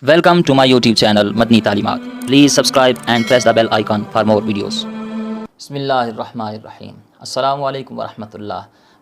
Welcome to my YouTube channel Madni Talimat. Please subscribe and press the bell icon for more videos. Bismillahirrahmanirrahim. Assalamu alaikum warahmatullah.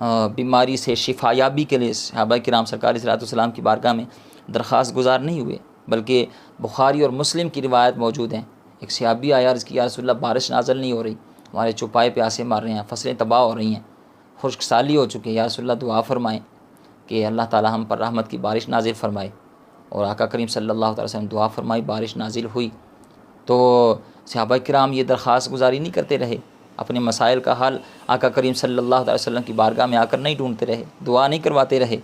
بیماری سے شفا یابی کے لیے صحابہ کرام سرکار صلی اللہ علیہ وسلم کی بارگاہ میں درخواست گزار نہیں ہوئے، بلکہ بخاری اور مسلم کی روایت موجود ہیں۔ ایک صحابی آیا، عرض کیا یا رسول اللہ بارش نازل نہیں ہو رہی، ہمارے چوپائے پیاسے مار رہے ہیں، فصلیں تباہ ہو رہی ہیں، خشک سالی ہو چکی ہے، یا رسول اللہ دعا فرمائیں کہ اللہ تعالی ہم پر رحمت کی بارش نازل فرمائے۔ اور آقا کریم صلی اللہ علیہ وسلم دعا فرمائی، بارش نازل ہوئی۔ تو صحابہ کرام یہ درخواست گزاری نہیں کرتے رہے، اپنے مسائل کا حل آقا کریم صلی اللہ علیہ وسلم کی بارگاہ میں آ کر نہیں ڈھونڈتے رہے، دعا نہیں کرواتے رہے۔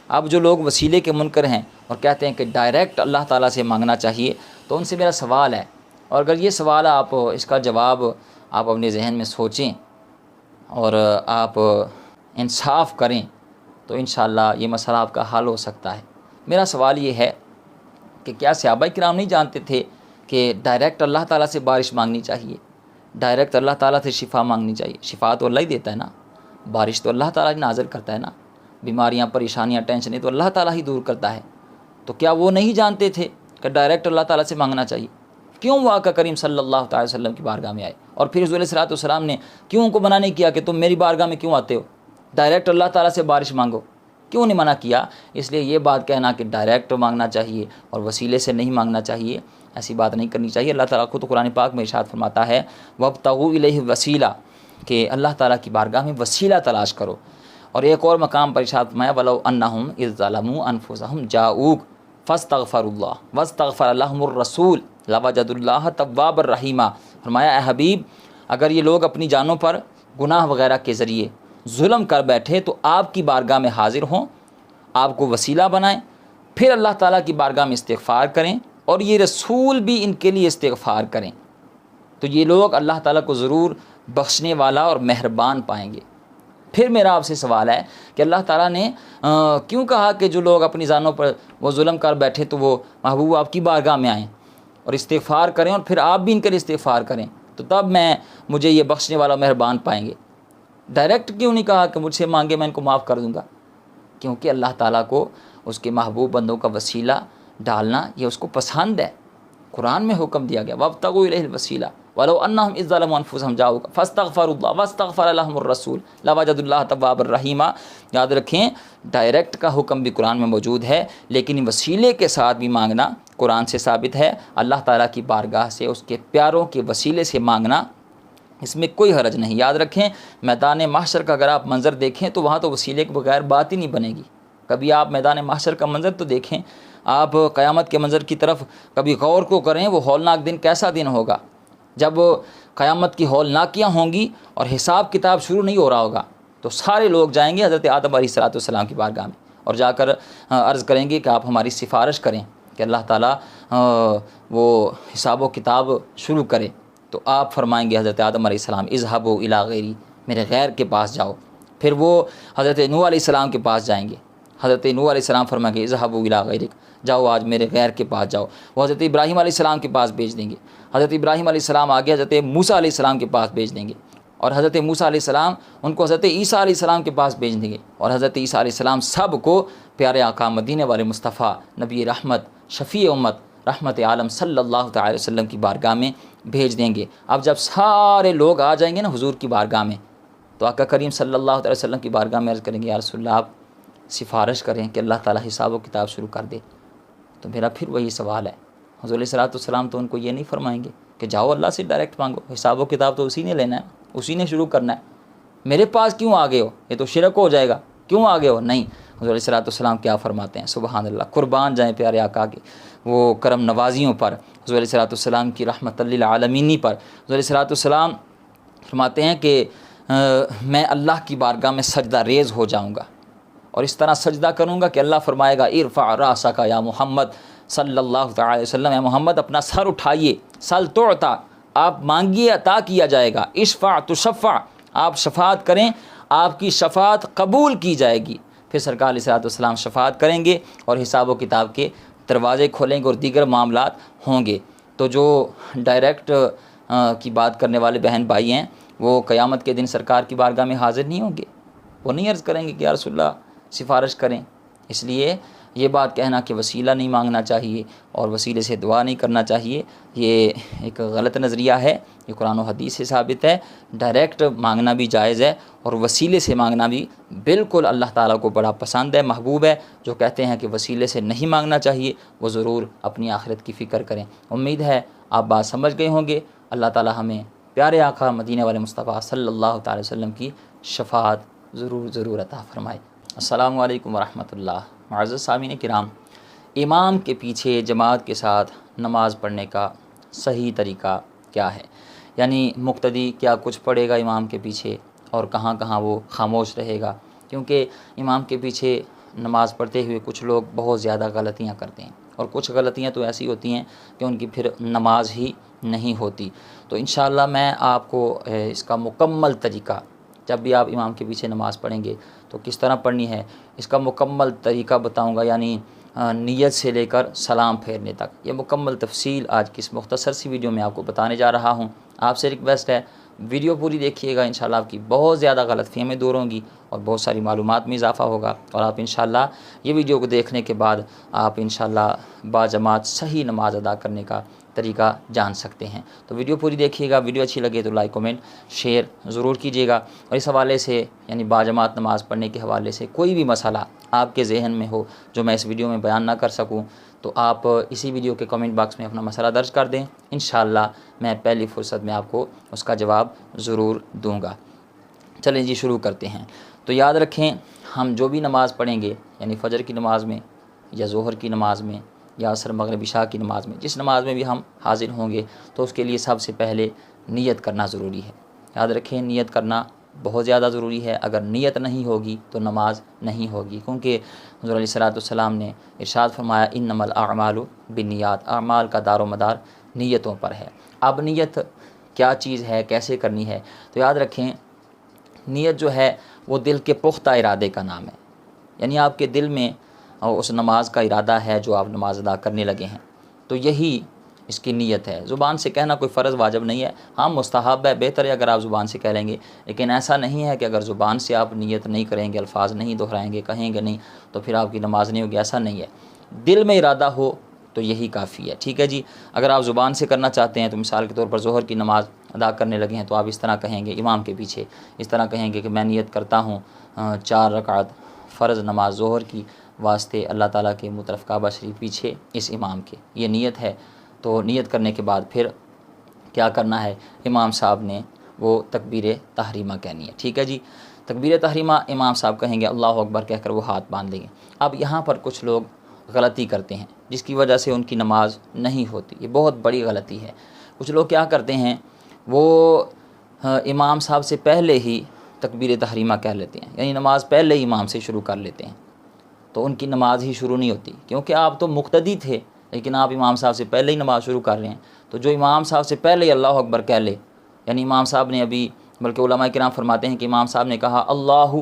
اب جو لوگ وسیلے کے منکر ہیں اور کہتے ہیں کہ ڈائریکٹ اللہ تعالیٰ سے مانگنا چاہیے، تو ان سے میرا سوال ہے، اور اگر یہ سوال آپ اس کا جواب آپ اپنے ذہن میں سوچیں اور آپ انصاف کریں تو انشاءاللہ یہ مسئلہ آپ کا حل ہو سکتا ہے۔ میرا سوال یہ ہے کہ کیا صحابہ کرام نہیں جانتے تھے کہ ڈائریکٹ اللہ تعالیٰ سے بارش مانگنی چاہیے، ڈائریکٹ اللہ تعالیٰ سے شفا مانگنی چاہیے؟ شفا تو اللہ ہی دیتا ہے نا، بارش تو اللہ تعالیٰ ہی نازل کرتا ہے نا، بیماریاں پریشانیاں ٹینشنیں تو اللہ تعالیٰ ہی دور کرتا ہے۔ تو کیا وہ نہیں جانتے تھے کہ ڈائریکٹ اللہ تعالیٰ سے مانگنا چاہیے؟ کیوں وہ آقا کریم صلی اللہ تعالی وسلم کی بارگاہ میں آئے؟ اور پھر حضور صلی اللہ علیہ وسلم نے کیوں ان کو منع نہیں کیا کہ تم میری بارگاہ میں کیوں آتے ہو، ڈائریکٹ اللہ تعالیٰ سے بارش مانگو؟ کیوں نہیں منع کیا؟ اس لیے یہ بات کہنا کہ ڈائریکٹ مانگنا چاہیے اور وسیلے سے نہیں مانگنا چاہیے، ایسی بات نہیں کرنی چاہیے۔ اللہ تعالیٰ خود قرآن پاک میں ارشاد فرماتا ہے وَابْتَغُوا إِلَيْهِ الْوَسِيلَةَ، کہ اللہ تعالیٰ کی بارگاہ میں وسیلہ تلاش کرو۔ اور ایک اور مقام پر ارشاد فرمایا وَلَوْ أَنَّهُمْ إِذْ ظَلَمُوا أَنفُسَهُمْ جَاءُوكَ فَاسْتَغْفَرُوا اللَّهَ وَاسْتَغْفَرَ لَهُمُ الرَّسُولُ لَوَجَدُوا اللَّهَ تَوَّابًا رَحِيمًا۔ فرمایا اے حبیب، اگر یہ لوگ اپنی جانوں پر گناہ وغیرہ کے ذریعے ظلم کر بیٹھے تو آپ کی بارگاہ میں حاضر ہوں، آپ کو وسیلہ بنائیں، پھر اللہ تعالیٰ کی بارگاہ میں استغفار کریں، اور یہ رسول بھی ان کے لیے استغفار کریں، تو یہ لوگ اللہ تعالیٰ کو ضرور بخشنے والا اور مہربان پائیں گے۔ پھر میرا آپ سے سوال ہے کہ اللہ تعالیٰ نے کیوں کہا کہ جو لوگ اپنی جانوں پر وہ ظلم کر بیٹھے تو وہ محبوب آپ کی بارگاہ میں آئیں اور استغفار کریں، اور پھر آپ بھی ان کے لیے استغفار کریں، تو تب مجھے یہ بخشنے والا مہربان پائیں گے؟ ڈائریکٹ کیوں نہیں کہا کہ مجھ سے مانگے میں ان کو معاف کر دوں گا؟ کیونکہ اللہ تعالیٰ کو اس کے محبوب بندوں کا وسیلہ ڈالنا یہ اس کو پسند ہے۔ قرآن میں حکم دیا گیا وَابْتَغُوا إِلَيْهِ الْوَسِيلَةَ وَلَوْ أَنَّهُمْ إِذْ ظَلَمُوا أَنفُسَهُمْ جَاءُوكَ فَاسْتَغْفَرُوا اللَّهَ وَاسْتَغْفَرَ لَهُمُ الرَّسُولُ لَوَجَدُوا اللَّهَ تَوَّابًا رَحِيمًا۔ یاد رکھیں ڈائریکٹ کا حکم بھی قرآن میں موجود ہے، لیکن وسیلے کے ساتھ بھی مانگنا قرآن سے ثابت ہے۔ اللہ تعالیٰ کی بارگاہ سے اس کے پیاروں کے وسیلے سے مانگنا، اس میں کوئی حرج نہیں۔ یاد رکھیں میدان محشر کا اگر آپ منظر دیکھیں تو وہاں تو وسیلے کے بغیر بات ہی نہیں بنے گی۔ کبھی آپ میدان محشر کا منظر تو دیکھیں، آپ قیامت کے منظر کی طرف کبھی غور کو کریں، وہ ہولناک دن کیسا دن ہوگا جب قیامت کی ہولناکیاں ہوں گی اور حساب کتاب شروع نہیں ہو رہا ہوگا، تو سارے لوگ جائیں گے حضرت آدم علیہ السلام کی بارگاہ میں اور جا کر عرض کریں گے کہ آپ ہماری سفارش کریں کہ اللہ تعالیٰ وہ حساب و کتاب شروع کرے۔ تو آپ فرمائیں گے حضرت آدم علیہ السلام اذهبوا الی غیری، میرے غیر کے پاس جاؤ۔ پھر وہ حضرت نوح علیہ السلام کے پاس جائیں گے، حضرت نوح علیہ السلام فرمائیں گے اذهبوا الی غیرک، جاؤ آج میرے غیر کے پاس جاؤ۔ وہ حضرت ابراہیم علیہ السلام کے پاس بھیج دیں گے، حضرت ابراہیم علیہ السلام آگے حضرت موسیٰ علیہ السلام کے پاس بھیج دیں گے، اور حضرت موسیٰ علیہ السلام ان کو حضرت عیسیٰ علیہ السلام کے پاس بھیج دیں گے، اور حضرت عیسیٰ علیہ السلام سب کو پیارے آقا مدینے والے مصطفیٰ نبی رحمت شفیع امت رحمت عالم صلی اللہ تعالی وسلم کی بارگاہ میں بھیج دیں گے۔ اب جب سارے لوگ آ جائیں گے نا حضور کی بارگاہ میں، تو آقا کریم صلی اللہ علیہ وسلم کی بارگاہ میں عرض کریں گے یا رسول اللہ آپ سفارش کریں کہ اللہ تعالیٰ حساب و کتاب شروع کر دے۔ تو میرا پھر وہی سوال ہے، حضور علیہ الصلوۃ والسلام تو ان کو یہ نہیں فرمائیں گے کہ جاؤ اللہ سے ڈائریکٹ مانگو، حساب و کتاب تو اسی نے لینا ہے، اسی نے شروع کرنا ہے، میرے پاس کیوں آ گئے ہو، یہ تو شرک ہو جائے گا، کیوں آ گئے ہو؟ نہیں، حضور علیہ الصلوۃ والسلام کیا فرماتے ہیں، سبحان اللہ، قربان جائیں پیارے آقا کے وہ کرم نوازیوں پر، حضور علیہ الصلوۃ والسلام کی رحمت للعالمین پر۔ حضور علیہ الصلوۃ والسلام فرماتے ہیں کہ میں اللہ کی بارگاہ میں سجدہ ریز ہو جاؤں گا، اور اس طرح سجدہ کروں گا کہ اللہ فرمائے گا ارفع راسک یا محمد صلی اللہ تعالی وسلم، اے محمد اپنا سر اٹھائیے، سل تعطا، آپ مانگیے عطا کیا جائے گا، اشفع تشفع، آپ شفاعت کریں آپ کی شفاعت قبول کی جائے گی۔ پھر سرکار علیہ الصلوۃ والسلام شفاعت کریں گے اور حساب و کتاب کے دروازے کھولیں گے اور دیگر معاملات ہوں گے۔ تو جو ڈائریکٹ کی بات کرنے والے بہن بھائی ہیں وہ قیامت کے دن سرکار کی بارگاہ میں حاضر نہیں ہوں گے، وہ نہیں عرض کریں گے کہ یا رسول اللہ سفارش کریں۔ اس لیے یہ بات کہنا کہ وسیلہ نہیں مانگنا چاہیے اور وسیلے سے دعا نہیں کرنا چاہیے، یہ ایک غلط نظریہ ہے، یہ قرآن و حدیث سے ثابت ہے۔ ڈائریکٹ مانگنا بھی جائز ہے اور وسیلے سے مانگنا بھی بالکل اللہ تعالیٰ کو بڑا پسند ہے، محبوب ہے۔ جو کہتے ہیں کہ وسیلے سے نہیں مانگنا چاہیے وہ ضرور اپنی آخرت کی فکر کریں۔ امید ہے آپ بات سمجھ گئے ہوں گے۔ اللہ تعالیٰ ہمیں پیارے آقا مدینہ والے مصطفیٰ صلی اللہ تعالی وسلم کی شفاعت ضرور عطا فرمائے۔ السلام علیکم ورحمۃ اللہ۔ معزز سامعین کرام، امام کے پیچھے جماعت کے ساتھ نماز پڑھنے کا صحیح طریقہ کیا ہے؟ یعنی مقتدی کیا کچھ پڑھے گا امام کے پیچھے اور کہاں کہاں وہ خاموش رہے گا؟ کیونکہ امام کے پیچھے نماز پڑھتے ہوئے کچھ لوگ بہت زیادہ غلطیاں کرتے ہیں، اور کچھ غلطیاں تو ایسی ہوتی ہیں کہ ان کی پھر نماز ہی نہیں ہوتی۔ تو انشاءاللہ میں آپ کو اس کا مکمل طریقہ، جب بھی آپ امام کے پیچھے نماز پڑھیں گے تو کس طرح پڑھنی ہے، اس کا مکمل طریقہ بتاؤں گا، یعنی نیت سے لے کر سلام پھیرنے تک۔ یہ مکمل تفصیل آج کی اس مختصر سی ویڈیو میں آپ کو بتانے جا رہا ہوں۔ آپ سے ریکویسٹ ہے ویڈیو پوری دیکھیے گا، انشاءاللہ آپ کی بہت زیادہ غلط فہمیاں دور ہوں گی اور بہت ساری معلومات میں اضافہ ہوگا، اور آپ انشاءاللہ یہ ویڈیو کو دیکھنے کے بعد آپ انشاءاللہ باجماعت صحیح نماز ادا کرنے کا طریقہ جان سکتے ہیں۔ تو ویڈیو پوری دیکھیے گا، ویڈیو اچھی لگے تو لائک کمنٹ شیئر ضرور کیجیے گا، اور اس حوالے سے یعنی باجماعت نماز پڑھنے کے حوالے سے کوئی بھی مسئلہ آپ کے ذہن میں ہو جو میں اس ویڈیو میں بیان نہ کر سکوں تو آپ اسی ویڈیو کے کمنٹ باکس میں اپنا مسئلہ درج کر دیں، انشاءاللہ میں پہلی فرصت میں آپ کو اس کا جواب ضرور دوں گا۔ چلیں جی شروع کرتے ہیں۔ تو یاد رکھیں، ہم جو بھی نماز پڑھیں گے، یعنی فجر کی نماز میں یا ظہر کی نماز میں یا عصر مغرب عشاء کی نماز میں، جس نماز میں بھی ہم حاضر ہوں گے تو اس کے لیے سب سے پہلے نیت کرنا ضروری ہے۔ یاد رکھیں، نیت کرنا بہت زیادہ ضروری ہے۔ اگر نیت نہیں ہوگی تو نماز نہیں ہوگی، کیونکہ حضور علیہ الصلوۃ والسلام نے ارشاد فرمایا انما الاعمال بالنیات، اعمال کا دار و مدار نیتوں پر ہے۔ اب نیت کیا چیز ہے، کیسے کرنی ہے؟ تو یاد رکھیں، نیت جو ہے وہ دل کے پختہ ارادے کا نام ہے، یعنی آپ کے دل میں اس نماز کا ارادہ ہے جو آپ نماز ادا کرنے لگے ہیں، تو یہی اس کی نیت ہے۔ زبان سے کہنا کوئی فرض واجب نہیں ہے، ہاں مستحب ہے، بہتر ہے اگر آپ زبان سے کہہ لیں گے، لیکن ایسا نہیں ہے کہ اگر زبان سے آپ نیت نہیں کریں گے، الفاظ نہیں دہرائیں گے، کہیں گے نہیں تو پھر آپ کی نماز نہیں ہوگی، ایسا نہیں ہے۔ دل میں ارادہ ہو تو یہی کافی ہے، ٹھیک ہے جی۔ اگر آپ زبان سے کرنا چاہتے ہیں تو مثال کے طور پر ظہر کی نماز ادا کرنے لگے ہیں تو آپ اس طرح کہیں گے امام کے پیچھے، اس طرح کہیں گے کہ میں نیت کرتا ہوں 4 رکعت فرض نماز ظہر کی واسطے اللہ تعالیٰ کے مطرف کعبہ شریف پیچھے اس امام کے، یہ نیت ہے۔ تو نیت کرنے کے بعد پھر کیا کرنا ہے، امام صاحب نے وہ تکبیر تحریمہ کہنی ہے، ٹھیک ہے جی۔ تکبیر تحریمہ امام صاحب کہیں گے اللہ اکبر کہہ کر وہ ہاتھ باندھ لیں گے۔ اب یہاں پر کچھ لوگ غلطی کرتے ہیں جس کی وجہ سے ان کی نماز نہیں ہوتی، یہ بہت بڑی غلطی ہے۔ کچھ لوگ کیا کرتے ہیں، وہ امام صاحب سے پہلے ہی تکبیر تحریمہ کہہ لیتے ہیں، یعنی نماز پہلے ہی امام سے شروع کر لیتے ہیں، تو ان کی نماز ہی شروع نہیں ہوتی، کیونکہ آپ تو مقتدی تھے لیکن آپ امام صاحب سے پہلے ہی نماز شروع کر رہے ہیں۔ تو جو امام صاحب سے پہلے ہی اللہ اکبر کہہ لے، یعنی امام صاحب نے ابھی، بلکہ علماء کرام فرماتے ہیں کہ امام صاحب نے کہا اللہ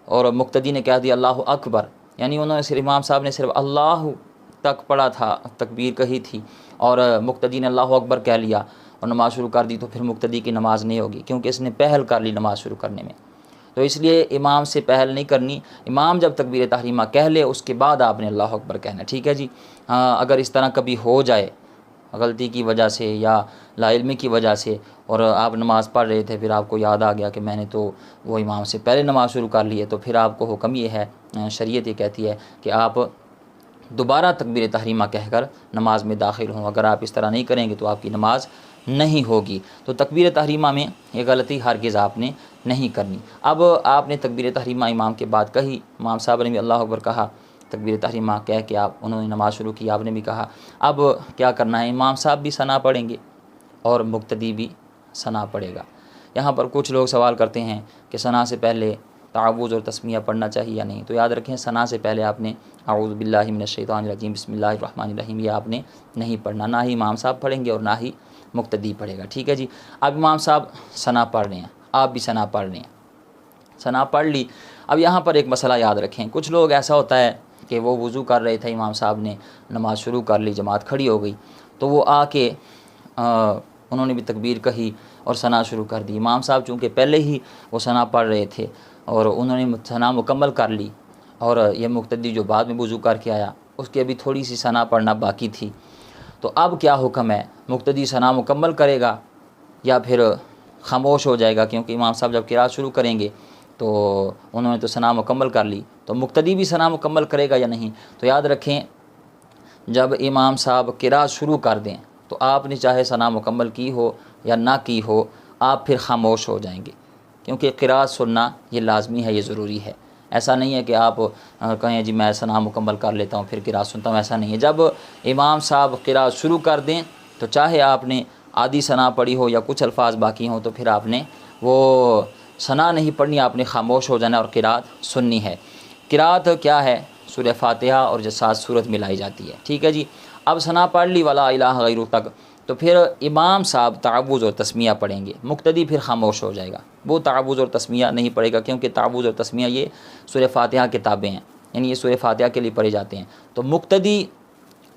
اور مقتدی نے کہہ دیا اللہ اکبر، یعنی انہوں نے صرف، امام صاحب نے صرف اللہ تک پڑھا تھا، تکبیر کہی تھی، اور مقتدی نے اللہ اکبر کہہ لیا اور نماز شروع کر دی، تو پھر مقتدی کی نماز نہیں ہوگی، کیونکہ اس نے پہل کر لی نماز شروع کرنے میں۔ تو اس لیے امام سے پہل نہیں کرنی، امام جب تکبیر تحریمہ کہہ لے اس کے بعد آپ نے اللہ اکبر کہنا، ٹھیک ہے جی۔ اگر اس طرح کبھی ہو جائے غلطی کی وجہ سے یا لا علمی کی وجہ سے، اور آپ نماز پڑھ رہے تھے پھر آپ کو یاد آ گیا کہ میں نے تو وہ امام سے پہلے نماز شروع کر لی ہے، تو پھر آپ کو حکم یہ ہے، شریعت یہ کہتی ہے کہ آپ دوبارہ تکبیر تحریمہ کہہ کر نماز میں داخل ہوں۔ اگر آپ اس طرح نہیں کریں گے تو آپ کی نماز نہیں ہوگی۔ تو تکبیر تحریمہ میں یہ غلطی ہرگز آپ نے نہیں کرنی۔ اب آپ نے تکبیر تحریمہ امام کے بعد کہی، امام صاحب نے بھی اللہ اکبر کہا، تکبیر تحریمہ کہہ کے انہوں نے نماز شروع کی، آپ نے بھی کہا۔ اب کیا کرنا ہے، امام صاحب بھی ثنا پڑھیں گے اور مقتدی بھی ثنا پڑھے گا۔ یہاں پر کچھ لوگ سوال کرتے ہیں کہ ثنا سے پہلے تعوذ اور تسمیہ پڑھنا چاہیے یا نہیں؟ تو یاد رکھیں، ثنا سے پہلے آپ نے اعوذ باللہ من الشیطان الرجیم بسم اللہ الرحمن الرحیم یہ آپ نے نہیں پڑھنا، نہ ہی امام صاحب پڑھیں گے اور نہ ہی مقتدی پڑھے گا، ٹھیک ہے جی۔ اب امام صاحب ثنا پڑھ رہے ہیں، آپ بھی ثنا پڑھ رہے ہیں، ثنا پڑھ لی۔ اب یہاں پر ایک مسئلہ یاد رکھیں، کچھ لوگ ایسا ہوتا ہے کہ وہ وضو کر رہے تھے، امام صاحب نے نماز شروع کر لی، جماعت کھڑی ہو گئی، تو وہ آ کے انہوں نے بھی تکبیر کہی اور ثنا شروع کر دی۔ امام صاحب چونکہ پہلے ہی وہ ثنا پڑھ رہے تھے اور انہوں نے ثنا مکمل کر لی، اور یہ مقتدی جو بعد میں وضو کر کے آیا اس کی ابھی تھوڑی سی ثنا پڑھنا باقی تھی، تو اب کیا حکم ہے؟ مقتدی ثنا مکمل کرے گا یا پھر خاموش ہو جائے گا؟ کیونکہ امام صاحب جب قرات شروع کریں گے تو انہوں نے تو ثنا مکمل کر لی، تو مقتدی بھی ثنا مکمل کرے گا یا نہیں؟ تو یاد رکھیں، جب امام صاحب قرات شروع کر دیں تو آپ نے چاہے ثنا مکمل کی ہو یا نہ کی ہو، آپ پھر خاموش ہو جائیں گے، کیونکہ قرات سننا یہ لازمی ہے، یہ ضروری ہے۔ ایسا نہیں ہے کہ آپ کہیں جی میں ثنا مکمل کر لیتا ہوں پھر قرات سنتا ہوں، ایسا نہیں ہے۔ جب امام صاحب قرات شروع کر دیں تو چاہے آپ نے آدھی ثنا پڑھی ہو یا کچھ الفاظ باقی ہوں، تو پھر آپ نے وہ ثنا نہیں پڑھنی، آپ نے خاموش ہو جانا اور قرات سننی ہے۔ قرات کیا ہے؟ سورہ فاتحہ اور جو 7 سورت ملائی جاتی ہے، ٹھیک ہے جی۔ اب ثنا پڑھ لی ولا الہ غیرہ تک، تو پھر امام صاحب تعوذ اور تسمیہ پڑھیں گے، مقتدی پھر خاموش ہو جائے گا، وہ تعوذ اور تسمیہ نہیں پڑھے گا، کیونکہ تعوذ اور تسمیہ یہ سورہ فاتحہ کے تابع ہیں، یعنی یہ سورہ فاتحہ کے لیے پڑھے جاتے ہیں۔ تو مقتدی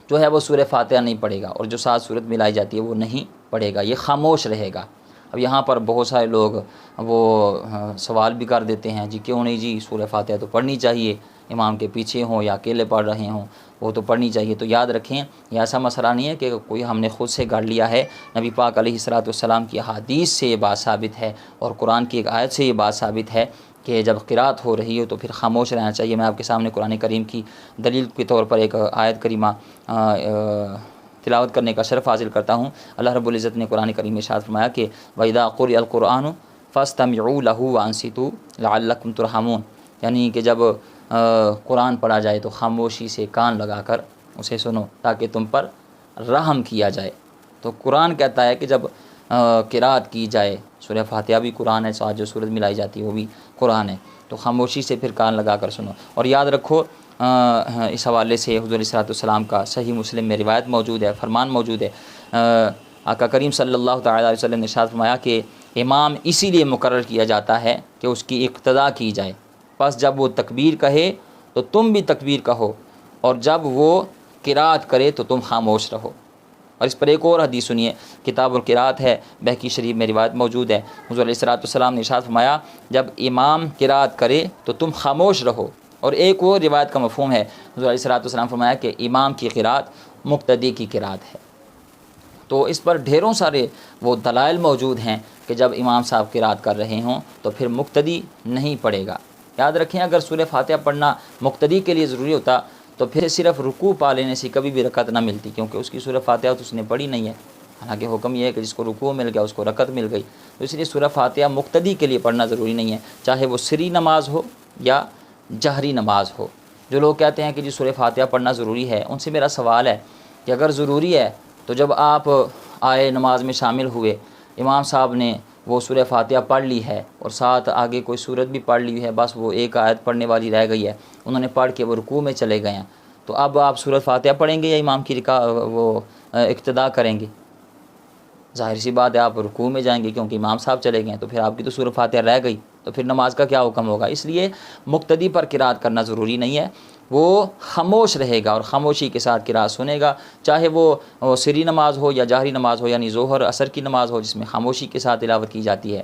جو ہے وہ سورہ فاتحہ نہیں پڑھے گا، اور جو 7 سورت ملائی جاتی ہے وہ نہیں پڑھے گا، یہ خاموش رہے گا۔ اب یہاں پر بہت سارے لوگ وہ سوال بھی کر دیتے ہیں جی کیوں نہیں جی، سورہ فاتحہ تو پڑھنی چاہیے، امام کے پیچھے ہوں یا اکیلے پڑھ رہے ہوں وہ تو پڑھنی چاہیے۔ تو یاد رکھیں، یہ ایسا مسئلہ نہیں ہے کہ کوئی ہم نے خود سے گڑھ لیا ہے، نبی پاک علیہ الصلوۃ والسلام کی احادیث سے یہ بات ثابت ہے، اور قرآن کی ایک آیت سے یہ بات ثابت ہے کہ جب قرات ہو رہی ہو تو پھر خاموش رہنا چاہیے۔ میں آپ کے سامنے قرآن کریم کی دلیل کے طور پر ایک آیت کریمہ تلاوت کرنے کا شرف حاصل کرتا ہوں۔ اللہ رب العزت نے قرآن کریم میں ارشاد فرمایا کہ وَإِذَا قُرِئَ الْقُرْآنُ فَاسْتَمِعُوا لَهُ وَأَنصِتُوا لَعَلَّكُمْ تُرْحَمُونَ، یعنی کہ جب قرآن پڑھا جائے تو خاموشی سے کان لگا کر اسے سنو تاکہ تم پر رحم کیا جائے۔ تو قرآن کہتا ہے کہ جب قرات کی جائے، سورہ فاتحہ بھی قرآن ہے، ساتھ جو سورت ملائی جاتی ہے وہ بھی قرآن ہے، تو خاموشی سے پھر کان لگا کر سنو۔ اور یاد رکھو اس حوالے سے حضور علیہ السلام کا صحیح مسلم میں روایت موجود ہے، فرمان موجود ہے۔ آقا کریم صلی اللہ تعالیٰ علیہ وسلم نے ارشاد فرمایا کہ امام اسی لیے مقرر کیا جاتا ہے کہ اس کی اقتداء کی جائے، پس جب وہ تکبیر کہے تو تم بھی تکبیر کہو، اور جب وہ قرات کرے تو تم خاموش رہو۔ اور اس پر ایک اور حدیث سنیے، کتاب القرات ہے، بہقی شریف میں روایت موجود ہے۔ حضور علیہ السلام نے ارشاد فرمایا جب امام قرات کرے تو تم خاموش رہو۔ اور ایک اور روایت کا مفہوم ہے، حضور علیہ السلام فرمایا کہ امام کی قرات مقتدی کی قرات ہے۔ تو اس پر ڈھیروں سارے وہ دلائل موجود ہیں کہ جب امام صاحب قرات کر رہے ہوں تو پھر مقتدی نہیں پڑھے گا۔ یاد رکھیں، اگر سورہ فاتحہ پڑھنا مقتدی کے لیے ضروری ہوتا تو پھر صرف رکوع پا لینے سے کبھی بھی رکعت نہ ملتی، کیونکہ اس کی سورہ فاتحہ تو اس نے پڑھی نہیں ہے۔ حالانکہ حکم یہ ہے کہ جس کو رکوع مل گیا اس کو رکعت مل گئی، تو اس لیے سورہ فاتحہ مقتدی کے لیے پڑھنا ضروری نہیں ہے، چاہے وہ سری نماز ہو یا جہری نماز ہو۔ جو لوگ کہتے ہیں کہ جی سورہ فاتحہ پڑھنا ضروری ہے، ان سے میرا سوال ہے کہ اگر ضروری ہے تو جب آپ آئے نماز میں شامل ہوئے، امام صاحب نے وہ سورہ فاتحہ پڑھ لی ہے اور ساتھ آگے کوئی سورت بھی پڑھ لی ہے، بس وہ ایک آیت پڑھنے والی رہ گئی ہے، انہوں نے پڑھ کے وہ رکوع میں چلے گئے ہیں، تو اب آپ سورت فاتحہ پڑھیں گے یا امام کی وہ اقتداء کریں گے؟ ظاہر سی بات ہے آپ رکوع میں جائیں گے، کیونکہ امام صاحب چلے گئے، تو پھر آپ کی تو سورۃ فاتحہ رہ گئی، تو پھر نماز کا کیا حکم ہوگا؟ اس لیے مقتدی پر قرات کرنا ضروری نہیں ہے، وہ خاموش رہے گا اور خاموشی کے ساتھ قرات سنے گا، چاہے وہ سری نماز ہو یا جہری نماز ہو، یعنی ظہر عصر کی نماز ہو جس میں خاموشی کے ساتھ تلاوت کی جاتی ہے،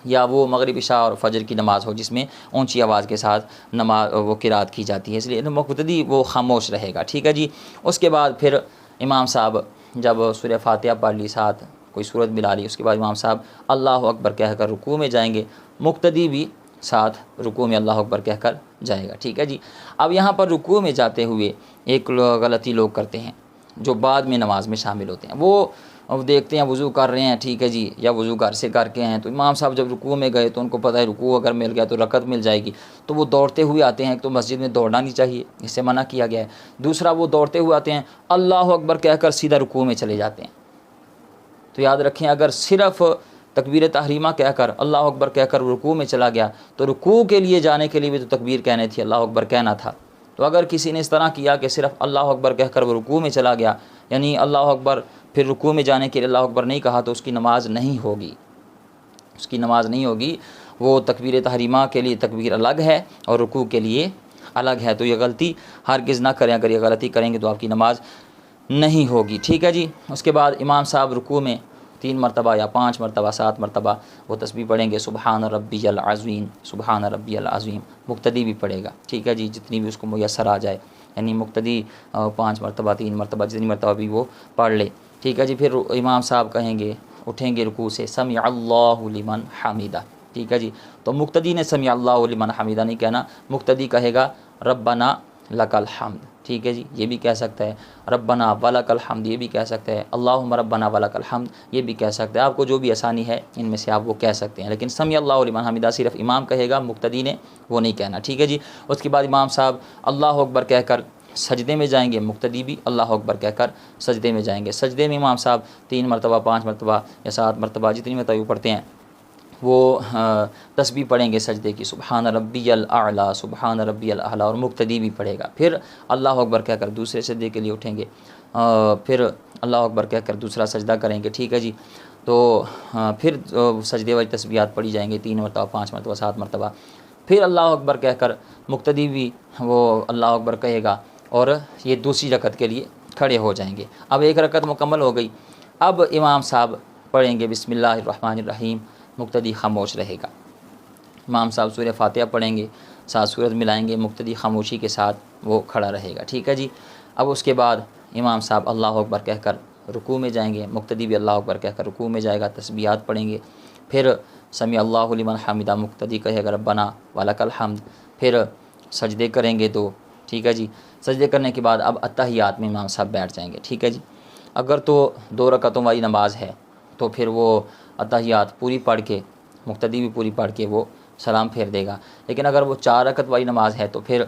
یا وہ مغرب عشاء اور فجر کی نماز ہو جس میں اونچی آواز کے ساتھ وہ قرات کی جاتی ہے، اس لیے مقتدی وہ خاموش رہے گا، ٹھیک ہے جی۔ اس کے بعد پھر امام صاحب جب سورہ فاتحہ پڑھ لی، ساتھ کوئی سورت ملا لی، اس کے بعد امام صاحب اللہ اکبر کہہ کر رکوع میں جائیں گے، مقتدی بھی ساتھ رکوع میں اللہ اکبر کہہ کر جائے گا، ٹھیک ہے جی۔ اب یہاں پر رکوع میں جاتے ہوئے ایک غلطی لوگ کرتے ہیں جو بعد میں نماز میں شامل ہوتے ہیں، وہ دیکھتے ہیں وضو کر رہے ہیں، ٹھیک ہے جی، یا وضو گھر سے کر کے ہیں، تو امام صاحب جب رکوع میں گئے تو ان کو پتہ ہے رکوع اگر مل گیا تو رکعت مل جائے گی، تو وہ دوڑتے ہوئے آتے ہیں۔ ایک تو مسجد میں دوڑنا نہیں چاہیے، اس سے منع کیا گیا ہے، دوسرا وہ دوڑتے ہوئے آتے ہیں اللہ اکبر کہہ کر سیدھا رکوع میں چلے جاتے ہیں۔ تو یاد رکھیں، اگر صرف تکبیر تحریمہ کہہ کر اللہ اکبر کہہ کر رکوع میں چلا گیا تو رکوع کے لیے جانے کے لیے بھی تو تکبیر کہنے تھی، اللہ اکبر کہنا تھا۔ تو اگر کسی نے اس طرح کیا کہ صرف اللہ اکبر کہہ کر وہ رکوع میں چلا گیا، یعنی اللہ اکبر پھر رکوع میں جانے کے لیے اللہ اکبر نہیں کہا، تو اس کی نماز نہیں ہوگی، اس کی نماز نہیں ہوگی۔ وہ تکبیر تحریمہ کے لیے تکبیر الگ ہے اور رکوع کے لیے الگ ہے، تو یہ غلطی ہرگز نہ کریں، اگر یہ غلطی کریں گے تو آپ کی نماز نہیں ہوگی، ٹھیک ہے جی۔ اس کے بعد امام صاحب رکوع میں 3 مرتبہ یا 5 مرتبہ 7 مرتبہ وہ تسبیح پڑھیں گے سبحان ربی العظیم، سبحان ربی العظیم، مقتدی بھی پڑھے گا، ٹھیک ہے جی، جتنی بھی اس کو میسر آ جائے، یعنی مقتدی 5 مرتبہ 3 مرتبہ جتنی مرتبہ بھی وہ پڑھ لے، ٹھیک ہے جی۔ پھر امام صاحب کہیں گے، اٹھیں گے رکوع سے، سمع اللہ لمن حمیدہ، ٹھیک ہے جی۔ تو مقتدی نے سمع اللہ لمن حمیدہ نہیں کہنا، مقتدی کہے گا ربنا لک الحمد، ٹھیک ہے جی، یہ بھی کہہ سکتا ہے، ربنا ولک الحمد یہ بھی کہہ سکتا ہے، اللہم ربنا ولک الحمد یہ بھی کہہ سکتا ہے، آپ کو جو بھی آسانی ہے ان میں سے آپ وہ کہہ سکتے ہیں، لیکن سمع اللہ لمن حمیدہ صرف امام کہے گا، مقتدی نے وہ نہیں کہنا، ٹھیک ہے جی۔ اس کے بعد امام صاحب اللہ اکبر کہہ کر سجدے میں جائیں گے، مقتدی بھی اللہ اکبر کہہ کر سجدے میں جائیں گے، سجدے میں امام صاحب 3 مرتبہ 5 مرتبہ یا 7 مرتبہ جتنی مرتبہ وہ پڑھتے ہیں وہ تسبیح پڑھیں گے سجدے کی، سبحان ربی الاعلیٰ، سبحان ربی الاعلیٰ، اور مقتدی بھی پڑھے گا، پھر اللہ اکبر کہہ کر دوسرے سجدے کے لیے اٹھیں گے، پھر اللہ اکبر کہہ کر دوسرا سجدہ کریں گے، ٹھیک ہے جی۔ تو پھر سجدے والی تسبیحات پڑھی جائیں گے 3 مرتبہ 5 مرتبہ 7 مرتبہ، پھر اللہ اکبر کہہ کر مقتدی بھی وہ اللہ اکبر کہے گا، اور یہ دوسری رکعت کے لیے کھڑے ہو جائیں گے۔ اب ایک رکعت مکمل ہو گئی، اب امام صاحب پڑھیں گے بسم اللہ الرحمن الرحیم، مقتدی خاموش رہے گا، امام صاحب سورہ فاتحہ پڑھیں گے، 7 سورت ملائیں گے، مقتدی خاموشی کے ساتھ وہ کھڑا رہے گا، ٹھیک ہے جی۔ اب اس کے بعد امام صاحب اللہ اکبر کہہ کر رکوع میں جائیں گے، مقتدی بھی اللہ اکبر کہہ کر رکوع میں جائے گا، تسبیحات پڑھیں گے، پھر سمیع اللہ لمن حمیدہ، مقتدی کہے گا ربنا ولک الحمد، پھر سجدے کریں گے 2، ٹھیک ہے جی۔ سجدے کرنے کے بعد اب اتحیات میں امام صاحب بیٹھ جائیں گے، ٹھیک ہے جی۔ اگر تو 2 رکعتوں والی نماز ہے تو پھر وہ اتحیات پوری پڑھ کے، مقتدی بھی پوری پڑھ کے وہ سلام پھیر دے گا، لیکن اگر وہ 4 رکعت والی نماز ہے تو پھر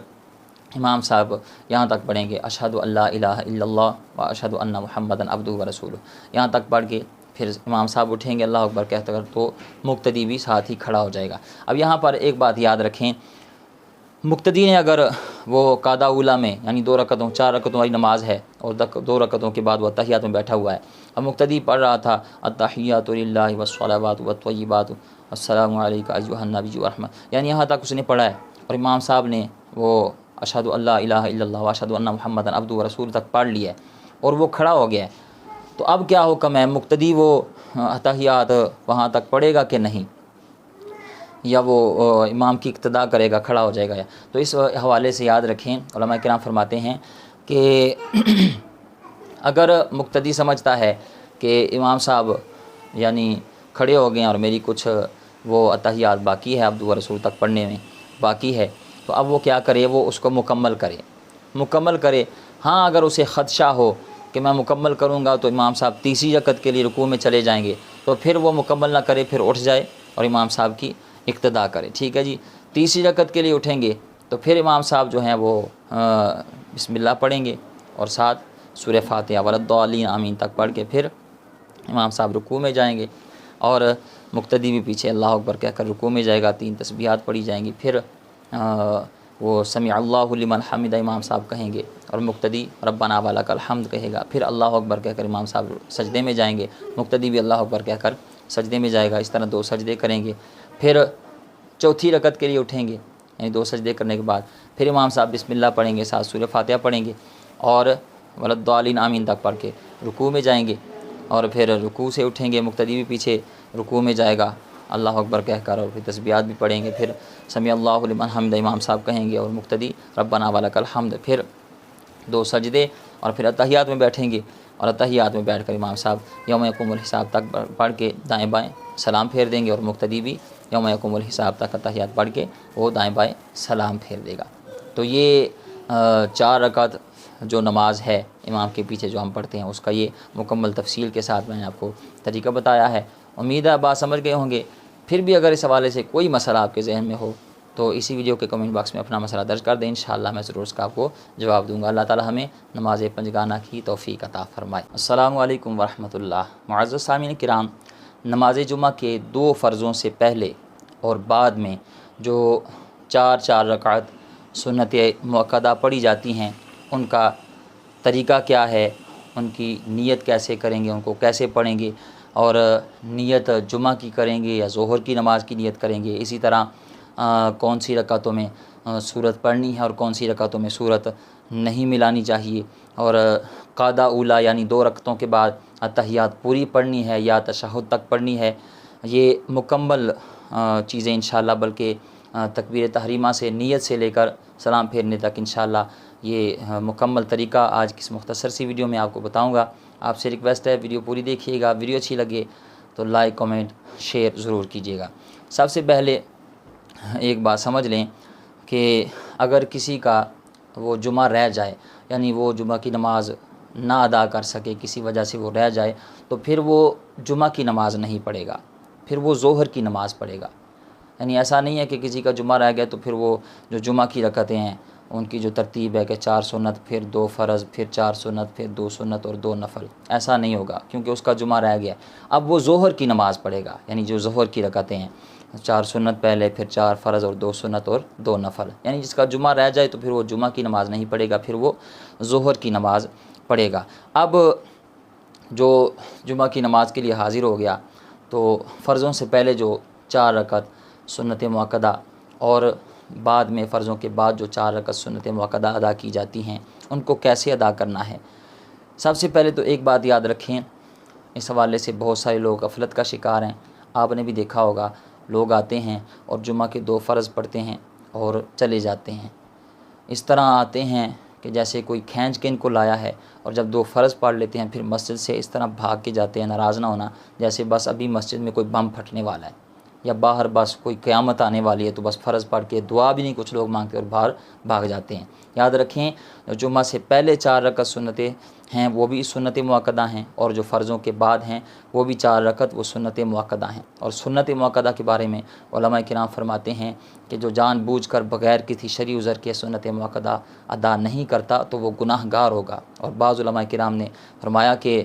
امام صاحب یہاں تک پڑھیں گے اشہد ان لا الہ الا اللہ و اشہد ان محمدًا عبدہ و رسولہ، یہاں تک پڑھ کے پھر امام صاحب اٹھیں گے اللہ اکبر کہتے کر، تو مقتدی بھی ساتھ ہی کھڑا ہو جائے گا۔ اب یہاں پر ایک بات یاد رکھیں، مقتدی نے اگر وہ قعدہ اولیٰ میں یعنی 2 رکعتوں 4 رکعتوں والی نماز ہے اور 2 رکعتوں کے بعد وہ اتحیات میں بیٹھا ہوا ہے، اب مقتدی پڑھ رہا تھا التحیات للہ والصلوات والطیبات السلام علیک ایھا النبی ورحمۃ، یعنی یہاں تک اس نے پڑھا ہے، اور امام صاحب نے وہ اشہد ان لا الہ الا اللہ و اشہد ان محمدًا عبدہ و رسولہ تک پڑھ لیا ہے اور وہ کھڑا ہو گیا ہے، تو اب کیا حکم ہے، مقتدی وہ اتحیات وہاں تک پڑھے گا کہ نہیں، یا وہ امام کی اقتداء کرے گا، کھڑا ہو جائے گا؟ تو اس حوالے سے یاد رکھیں، علماء کرام فرماتے ہیں کہ اگر مقتدی سمجھتا ہے کہ امام صاحب یعنی کھڑے ہو گئے ہیں اور میری کچھ وہ اتحیات باقی ہے عبدہ و رسول تک پڑھنے میں باقی ہے، تو اب وہ کیا کرے، وہ اس کو مکمل کرے۔ ہاں اگر اسے خدشہ ہو کہ میں مکمل کروں گا تو امام صاحب تیسری رکعت کے لیے رکوع میں چلے جائیں گے، تو پھر وہ مکمل نہ کرے، پھر اٹھ جائے اور امام صاحب کی اقتداء کرے، ٹھیک ہے جی۔ تیسری رکعت کے لیے اٹھیں گے تو پھر امام صاحب جو ہیں وہ بسم اللہ پڑھیں گے اور ساتھ سورہ فاتحہ ولضالین آمین تک پڑھ کے پھر امام صاحب رکوع میں جائیں گے، اور مقتدی بھی پیچھے اللہ اکبر کہہ کر رکوع میں جائے گا، 3 تسبیحات پڑھی جائیں گی، پھر وہ سمیع اللہ لمن حمیدہ امام صاحب کہیں گے، اور مقتدی ربنا ولک الحمد کہے گا، پھر اللہ اکبر کہہ کر امام صاحب سجدے میں جائیں گے، مقتدی بھی اللہ اکبر کہہ کر سجدے میں جائے گا، اس طرح 2 سجدے کریں گے، پھر چوتھی رکعت کے لیے اٹھیں گے، یعنی 2 سجدے کرنے کے بعد پھر امام صاحب بسم اللہ پڑھیں گے، ساتھ سورہ فاتحہ پڑھیں گے، اور ولضالین آمین تک پڑھ کے رکوع میں جائیں گے، اور پھر رکوع سے اٹھیں گے، مقتدی بھی پیچھے رکوع میں جائے گا اللہ اکبر کہہ کر، اور پھر تسبیحات بھی پڑھیں گے، پھر سمیع اللہ لمن حمدہ امام صاحب کہیں گے، اور مقتدی ربنا ولک الحمد، پھر 2 سجدے، اور پھر اتحیات میں بیٹھیں گے، اور اتحیات میں بیٹھ کر امام صاحب یوم یقوم الحساب تک پڑھ کے دائیں بائیں سلام پھیر دیں گے، اور مقتدی بھی یوم یقوم الحساب تک اتحیات پڑھ کے وہ دائیں بائیں سلام پھیر دے گا۔ تو یہ 4 رکعت جو نماز ہے امام کے پیچھے جو ہم پڑھتے ہیں اس کا یہ مکمل تفصیل کے ساتھ میں نے آپ کو طریقہ بتایا ہے، امید ہے بات سمجھ گئے ہوں گے۔ پھر بھی اگر اس حوالے سے کوئی مسئلہ آپ کے ذہن میں ہو تو اسی ویڈیو کے کمنٹ باکس میں اپنا مسئلہ درج کر دیں، انشاءاللہ میں ضرور اس کا آپ کو جواب دوں گا۔ اللہ تعالی ہمیں نماز پنجگانہ کی توفیق عطا فرمائے۔ السلام علیکم ورحمۃ اللہ۔ معزز سامعین کرام، نماز جمعہ کے 2 فرضوں سے پہلے اور بعد میں جو 4 رکعت سنت مؤکدہ پڑھی جاتی ہیں، ان کا طریقہ کیا ہے، ان کی نیت کیسے کریں گے، ان کو کیسے پڑھیں گے، اور نیت جمعہ کی کریں گے یا ظہر کی نماز کی نیت کریں گے، اسی طرح کون سی رکعتوں میں سورت پڑھنی ہے اور کون سی رکعتوں میں سورت نہیں ملانی چاہیے، اور قادہ اولا یعنی 2 رکعتوں کے بعد اتحیات پوری پڑھنی ہے یا تشہد تک پڑھنی ہے، یہ مکمل چیزیں انشاءاللہ، بلکہ تکبیر تحریمہ سے نیت سے لے کر سلام پھیرنے تک انشاءاللہ یہ مکمل طریقہ آج کی اس مختصر سی ویڈیو میں آپ کو بتاؤں گا۔ آپ سے ریکویسٹ ہے ویڈیو پوری دیکھیے گا، ویڈیو اچھی لگے تو لائک کمنٹ شیئر ضرور کیجیے گا۔ سب سے پہلے ایک بات سمجھ لیں کہ اگر کسی کا وہ جمعہ رہ جائے، یعنی وہ جمعہ کی نماز نہ ادا کر سکے، کسی وجہ سے وہ رہ جائے، تو پھر وہ جمعہ کی نماز نہیں پڑھے گا، پھر وہ ظہر کی نماز پڑھے گا۔ یعنی ایسا نہیں ہے کہ کسی کا جمعہ رہ گیا تو پھر وہ جو جمعہ کی رکعتیں ہیں ان کی جو ترتیب ہے کہ 4 سنت، پھر 2 فرض، پھر 4 سنت، پھر 2 سنت اور 2 نفل، ایسا نہیں ہوگا کیونکہ اس کا جمعہ رہ گیا۔ اب وہ ظہر کی نماز پڑھے گا، یعنی جو ظہر کی رکعتیں ہیں، 4 سنت پہلے، پھر 4 فرض اور 2 سنت اور 2 نفل، یعنی جس کا جمعہ رہ جائے تو پھر وہ جمعہ کی نماز نہیں پڑھے گا، پھر وہ ظہر کی نماز پڑھے گا۔ اب جو جمعہ کی نماز کے لیے حاضر ہو گیا تو فرضوں سے پہلے جو 4 رکعت سنت مؤکدہ اور بعد میں فرضوں کے بعد جو 4 رکعت سنت مؤکدہ ادا کی جاتی ہیں ان کو کیسے ادا کرنا ہے۔ سب سے پہلے تو ایک بات یاد رکھیں، اس حوالے سے بہت سارے لوگ غفلت کا شکار ہیں۔ آپ نے بھی دیکھا ہوگا، لوگ آتے ہیں اور جمعہ کے 2 فرض پڑھتے ہیں اور چلے جاتے ہیں۔ اس طرح آتے ہیں کہ جیسے کوئی کھینچ کے ان کو لایا ہے، اور جب 2 فرض پڑھ لیتے ہیں پھر مسجد سے اس طرح بھاگ کے جاتے ہیں، ناراض نہ ہونا، جیسے بس ابھی مسجد میں کوئی بم پھٹنے والا ہے یا باہر بس کوئی قیامت آنے والی ہے تو بس فرض پڑھ کے دعا بھی نہیں کچھ لوگ مانگتے اور باہر بھاگ جاتے ہیں۔ یاد رکھیں، جمعہ سے پہلے 4 رکعت سنتیں ہیں وہ بھی سنت مؤکدہ ہیں، اور جو فرضوں کے بعد ہیں وہ بھی 4 رکعت وہ سنت مؤکدہ ہیں۔ اور سنت مؤکدہ کے بارے میں علماء کرام فرماتے ہیں کہ جو جان بوجھ کر بغیر کسی شرعی عذر کے سنت مؤکدہ ادا نہیں کرتا تو وہ گناہ گار ہوگا۔ اور بعض علماء کرام نے فرمایا کہ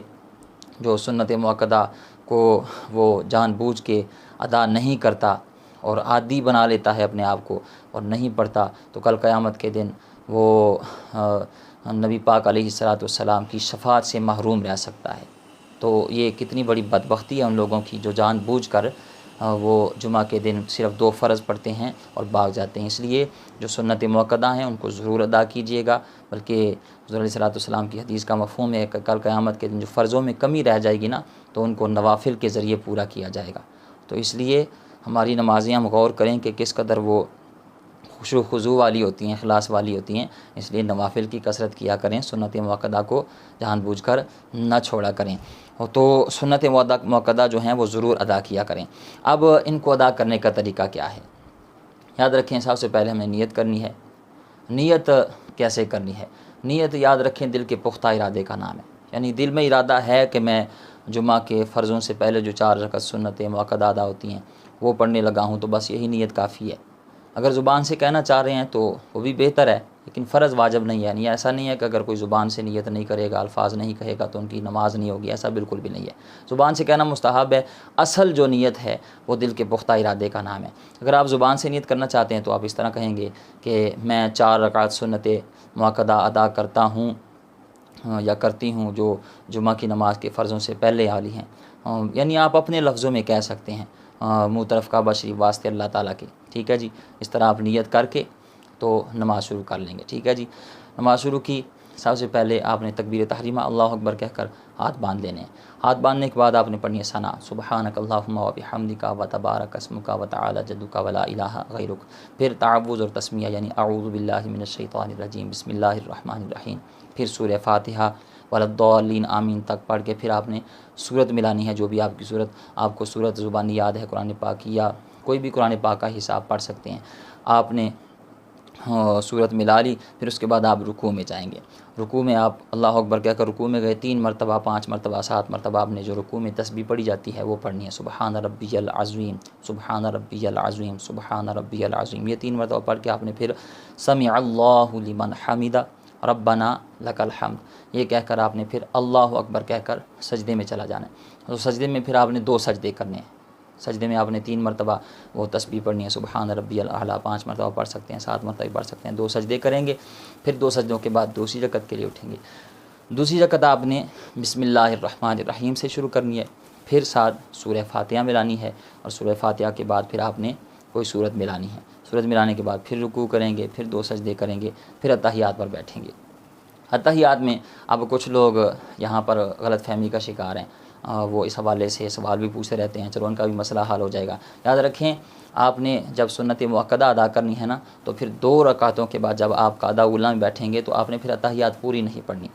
جو سنت مؤکدہ کو وہ جان بوجھ کے ادا نہیں کرتا اور عادی بنا لیتا ہے اپنے آپ کو اور نہیں پڑھتا تو کل قیامت کے دن وہ نبی پاک علیہ السلام کی شفاعت سے محروم رہ سکتا ہے۔ تو یہ کتنی بڑی بدبختی ہے ان لوگوں کی جو جان بوجھ کر وہ جمعہ کے دن صرف 2 فرض پڑھتے ہیں اور بھاگ جاتے ہیں۔ اس لیے جو سنت مؤکدہ ہیں ان کو ضرور ادا کیجیے گا، بلکہ حضور علیہ السلام کی حدیث کا مفہوم ہے کہ کل قیامت کے دن جو فرضوں میں کمی رہ جائے گی نا تو ان کو نوافل کے ذریعے پورا کیا جائے گا۔ تو اس لیے ہماری نمازیں ہم غور کریں کہ کس قدر وہ خشوع و خضوع والی ہوتی ہیں، اخلاص والی ہوتی ہیں، اس لیے نوافل کی کثرت کیا کریں، سنت مؤکدہ کو جان بوجھ کر نہ چھوڑا کریں۔ تو سنت مؤکدہ جو ہیں وہ ضرور ادا کیا کریں۔ اب ان کو ادا کرنے کا طریقہ کیا ہے؟ یاد رکھیں، سب سے پہلے ہمیں نیت کرنی ہے۔ نیت کیسے کرنی ہے؟ نیت یاد رکھیں دل کے پختہ ارادے کا نام ہے، یعنی دل میں ارادہ ہے کہ میں جمعہ کے فرضوں سے پہلے جو 4 رکعت سنت مؤکدہ ادا ہوتی ہیں وہ پڑھنے لگا ہوں، تو بس یہی نیت کافی ہے۔ اگر زبان سے کہنا چاہ رہے ہیں تو وہ بھی بہتر ہے، لیکن فرض واجب نہیں ہے۔ یعنی ایسا نہیں ہے کہ اگر کوئی زبان سے نیت نہیں کرے گا، الفاظ نہیں کہے گا تو ان کی نماز نہیں ہوگی، ایسا بالکل بھی نہیں ہے۔ زبان سے کہنا مستحب ہے، اصل جو نیت ہے وہ دل کے پختہ ارادے کا نام ہے۔ اگر آپ زبان سے نیت کرنا چاہتے ہیں تو آپ اس طرح کہیں گے کہ میں 4 رکعت سنت مؤکدہ ادا کرتا ہوں یا کرتی ہوں جو جمعہ کی نماز کے فرضوں سے پہلے والی ہیں، یعنی آپ اپنے لفظوں میں کہہ سکتے ہیں، منہ طرف کعبہ شریف واسطے اللہ تعالیٰ کے، ٹھیک ہے جی۔ اس طرح آپ نیت کر کے تو نماز شروع کر لیں گے، ٹھیک ہے جی۔ نماز شروع کی، سب سے پہلے آپ نے تکبیر تحریمہ اللہ اکبر کہہ کر ہاتھ باندھ لینے ہیں۔ ہاتھ باندھنے کے بعد آپ نے پڑھنی ہے ثنا، سبحانک اللہم و بحمدک و تبارک اسمک و تعالی جدک ولا الہ غیرک۔ پھر تعوذ اور تسمیہ یعنی اعوذ باللہ من الشیطان الرجیم بسم اللہ الرحمن الرحیم، پھر سورہ فاتحہ وللضالین آمین تک پڑھ کے پھر آپ نے سورت ملانی ہے، جو بھی آپ کی سورت، آپ کو سورت زبانی یاد ہے قرآن پاک کی یا کوئی بھی قرآن پاک کا حساب پڑھ سکتے ہیں، آپ نے سورت ملا لی۔ پھر اس کے بعد آپ رکوع میں جائیں گے۔ رکوع میں آپ اللہ اکبر کہہ کر رکوع میں گئے، 3 مرتبہ 5 مرتبہ 7 مرتبہ آپ نے جو رکوع میں تسبیح پڑھی جاتی ہے وہ پڑھنی ہے، سبحان ربی العظیم، سبحان ربی العظیم، سبحان ربی العظیم، یہ 3 مرتبہ پڑھ کے آپ نے پھر سمع اللہ لمن حمدہ ربنا لک الحمد یہ کہہ کر آپ نے پھر اللہ اکبر کہہ کر سجدے میں چلا جانا ہے۔ تو سجدے میں پھر آپ نے 2 سجدے کرنے ہیں۔ سجدے میں آپ نے 3 مرتبہ وہ تسبیح پڑھنی ہے، سبحان ربی الاعلیٰ 5 مرتبہ پڑھ سکتے ہیں، 7 مرتبہ پڑھ سکتے ہیں، 2 سجدے کریں گے۔ پھر 2 سجدوں کے بعد دوسری رکعت کے لیے اٹھیں گے۔ دوسری رکعت آپ نے بسم اللہ الرحمن الرحیم سے شروع کرنی ہے، پھر ساتھ سورہ فاتحہ ملانی ہے، اور سورہ فاتحہ کے بعد پھر آپ نے کوئی سورت ملانی ہے۔ سورت ملانے کے بعد پھر رکوع کریں گے، پھر 2 سجدے کریں گے، پھر اتحیات پر بیٹھیں گے۔ اتحیات میں اب کچھ لوگ یہاں پر غلط فہمی کا شکار ہیں، وہ اس حوالے سے سوال بھی پوچھتے رہتے ہیں، چلو ان کا بھی مسئلہ حل ہو جائے گا۔ یاد رکھیں آپ نے جب سنت مؤکدہ ادا کرنی ہے نا، تو پھر 2 رکعتوں کے بعد جب آپ قعدہ اولیٰ میں بیٹھیں گے تو آپ نے پھر اتحیات پوری نہیں پڑھنی،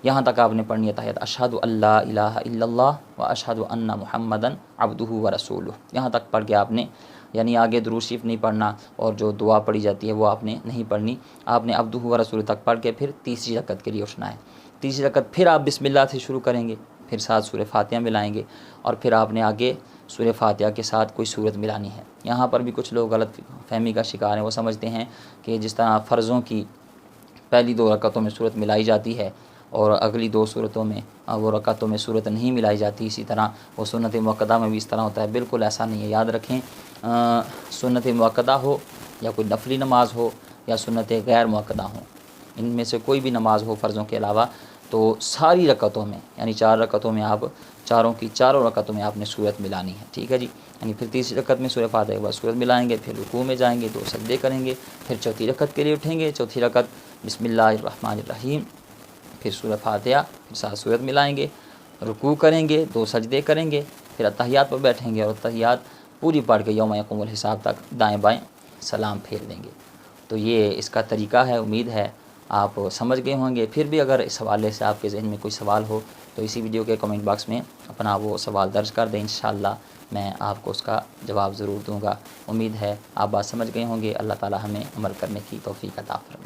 یہاں تک آپ نے پڑھنی ہے اتحیات، اشہد ان لا الہ الا اللہ و اشہد ان محمدً عبدہ و رسولہ، یہاں تک پڑھ کے آپ نے، یعنی آگے درود شریف نہیں پڑھنا، اور جو دعا پڑھی جاتی ہے وہ آپ نے نہیں پڑھنی، آپ نے عبدہ و رسولہ تک پڑھ کے پھر تیسری رکعت کے لیے اٹھنا ہے۔ تیسری رکعت پھر آپ بسم اللہ سے شروع کریں گے، پھر ساتھ سورہ فاتحہ ملائیں گے، اور پھر آپ نے آگے سورہ فاتحہ کے ساتھ کوئی سورت ملانی ہے۔ یہاں پر بھی کچھ لوگ غلط فہمی کا شکار ہیں، وہ سمجھتے ہیں کہ جس طرح فرضوں کی پہلی 2 رکعتوں میں سورت ملائی جاتی ہے اور اگلی 2 صورتوں میں وہ رکعتوں میں صورت نہیں ملائی جاتی، اسی طرح وہ سنت مؤکدہ میں بھی اس طرح ہوتا ہے۔ بالکل ایسا نہیں ہے، یاد رکھیں سنت مؤکدہ ہو یا کوئی نفلی نماز ہو یا سنت غیر مؤکدہ ہوں، ان میں سے کوئی بھی نماز ہو فرضوں کے علاوہ، تو ساری رکعتوں میں یعنی 4 رکعتوں میں آپ چاروں رکعتوں میں آپ نے صورت ملانی ہے، ٹھیک ہے جی۔ یعنی پھر تیسری رکعت میں سورہ فاتحہ کے بعد صورت ملائیں گے، پھر رکوع میں جائیں گے، 2 سجدے کریں گے، پھر چوتھی رکعت کے لیے اٹھیں گے، چوتھی رکعت بسم اللہ الرحمن الرحیم، پھر سورہ فاتحہ، پھر ساتھ صورت ملائیں گے، رکوع کریں گے، 2 سجدے کریں گے، پھر اتحیات پر بیٹھیں گے اور اتحیات پوری پڑھ کے یوم یقوم الحساب تک دائیں بائیں سلام پھیر دیں گے۔ تو یہ اس کا طریقہ ہے، امید ہے آپ سمجھ گئے ہوں گے۔ پھر بھی اگر اس حوالے سے آپ کے ذہن میں کوئی سوال ہو تو اسی ویڈیو کے کمنٹ باکس میں اپنا وہ سوال درج کر دیں، انشاءاللہ میں آپ کو اس کا جواب ضرور دوں گا۔ امید ہے آپ بات سمجھ گئے ہوں گے۔ اللہ تعالی ہمیں عمل کرنے کی توفیق عطا فرمائے۔